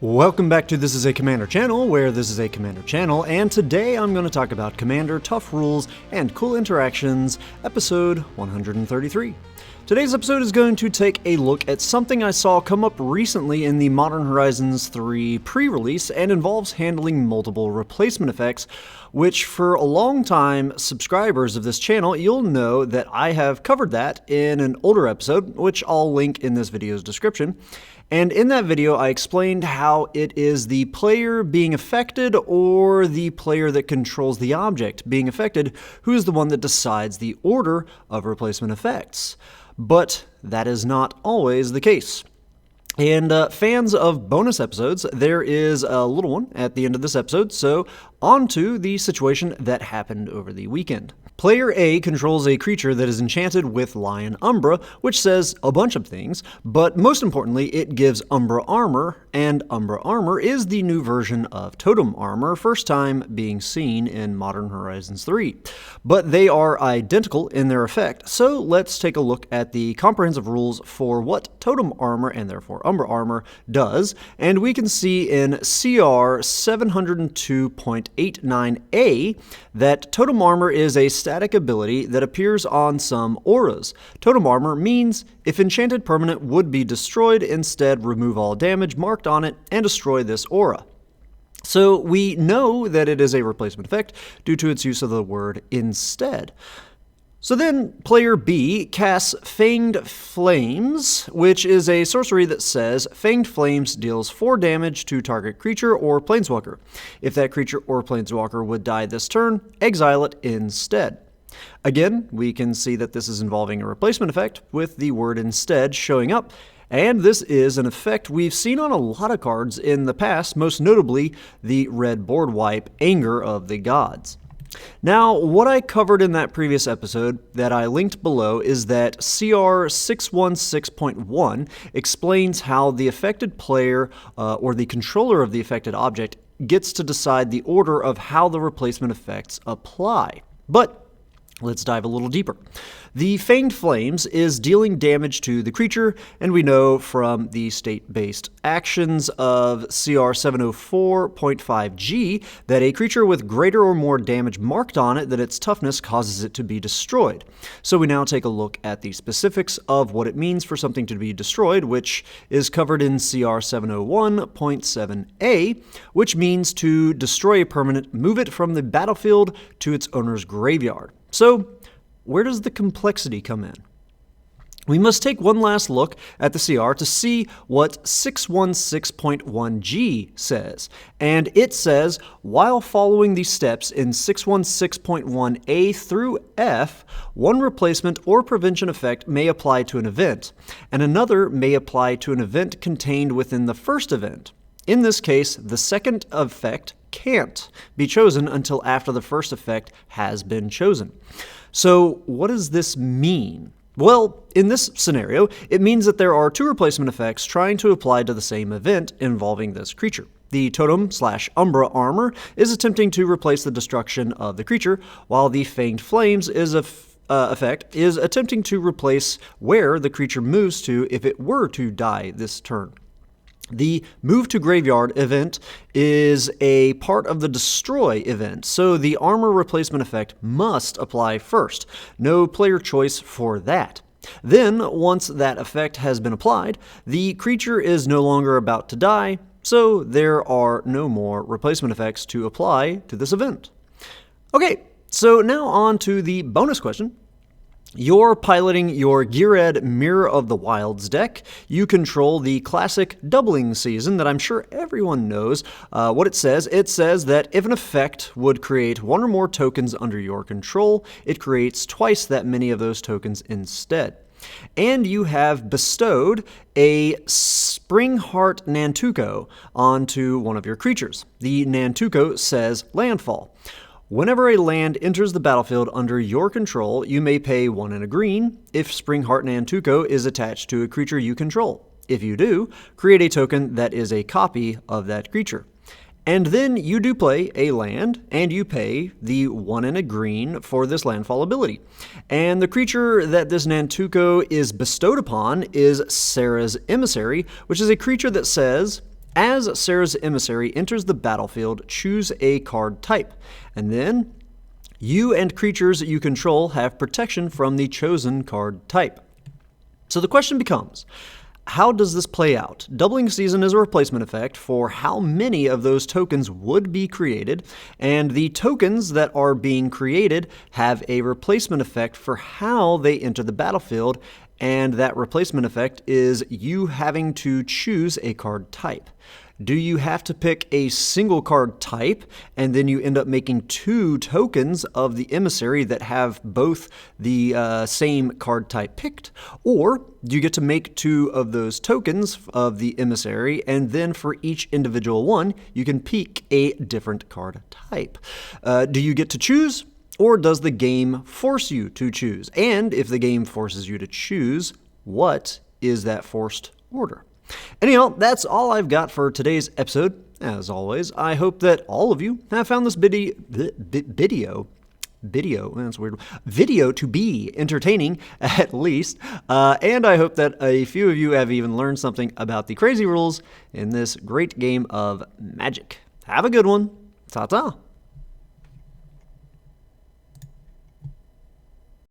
Welcome back to This Is a Commander channel, where this is a Commander channel, and today I'm going to talk about Commander, tough rules, and cool interactions, episode 133. Today's episode is going to take a look at something I saw come up recently in the Modern Horizons 3 pre-release and involves handling multiple replacement effects, which for a long time subscribers of this channel, you'll know that I have covered that in an older episode, which I'll link in this video's description. And in that video, I explained how it is the player being affected or the player that controls the object being affected who is the one that decides the order of replacement effects. But that is not always the case. And fans of bonus episodes, there is a little one at the end of this episode, so on to the situation that happened over the weekend. Player A controls a creature that is enchanted with Lion Umbra, which says a bunch of things, but most importantly, it gives Umbra Armor, and Umbra Armor is the new version of Totem Armor, first time being seen in Modern Horizons 3. But they are identical in their effect, so let's take a look at the comprehensive rules for what Totem Armor, and therefore Umbra Armor, does, and we can see in CR 702.89a that Totem Armor is a static ability that appears on some auras. Totem Armor means if enchanted permanent would be destroyed, instead remove all damage marked on it and destroy this aura. So we know that it is a replacement effect due to its use of the word instead. So then, player B casts Fanged Flames, which is a sorcery that says Fanged Flames deals 4 damage to target creature or planeswalker. If that creature or planeswalker would die this turn, exile it instead. Again, we can see that this is involving a replacement effect, with the word instead showing up, and this is an effect we've seen on a lot of cards in the past, most notably the red board wipe, Anger of the Gods. Now, what I covered in that previous episode that I linked below is that CR 616.1 explains how the affected player or the controller of the affected object gets to decide the order of how the replacement effects apply. But let's dive a little deeper. The Fanged Flames is dealing damage to the creature, and we know from the state-based actions of CR 704.5g that a creature with greater or more damage marked on it than its toughness causes it to be destroyed. So we now take a look at the specifics of what it means for something to be destroyed, which is covered in CR 701.7a, which means to destroy a permanent, move it from the battlefield to its owner's graveyard. So, where does the complexity come in? We must take one last look at the CR to see what 616.1g says. And it says, while following these steps in 616.1a through f, one replacement or prevention effect may apply to an event, and another may apply to an event contained within the first event. In this case, the second effect can't be chosen until after the first effect has been chosen. So what does this mean? Well, in this scenario, it means that there are 2 replacement effects trying to apply to the same event involving this creature. The Totem/Umbra Armor is attempting to replace the destruction of the creature, while the Fanged Flames effect is attempting to replace where the creature moves to if it were to die this turn. The Move to Graveyard event is a part of the Destroy event, so the armor replacement effect must apply first. No player choice for that. Then, once that effect has been applied, the creature is no longer about to die, so there are no more replacement effects to apply to this event. Okay, so now on to the bonus question. You're piloting your Geared Mirror of the Wilds deck. You control the classic doubling season that I'm sure everyone knows what it says. It says that if an effect would create 1 or more tokens under your control, it creates twice that many of those tokens instead. And you have bestowed a Springheart Nantuko onto one of your creatures. The Nantuko says Landfall. Whenever a land enters the battlefield under your control, you may pay 1 and a green if Springheart Nantuko is attached to a creature you control. If you do, create a token that is a copy of that creature. And then you do play a land, and you pay the 1 and a green for this landfall ability. And the creature that this Nantuko is bestowed upon is Sarah's Emissary, which is a creature that says, As Sarah's emissary enters the battlefield, choose a card type, and then you and creatures you control have protection from the chosen card type. So the question becomes, how does this play out? Doubling Season is a replacement effect for how many of those tokens would be created, and the tokens that are being created have a replacement effect for how they enter the battlefield, and that replacement effect is you having to choose a card type. Do you have to pick a single card type, and then you end up making 2 tokens of the emissary that have both the same card type picked? Or do you get to make 2 of those tokens of the emissary, and then for each individual one, you can pick a different card type? Do you get to choose, or does the game force you to choose? And if the game forces you to choose, what is that forced order? Anyhow, that's all I've got for today's episode. As always, I hope that all of you have found this video to be entertaining, at least. And I hope that a few of you have even learned something about the crazy rules in this great game of Magic. Have a good one. Ta-ta.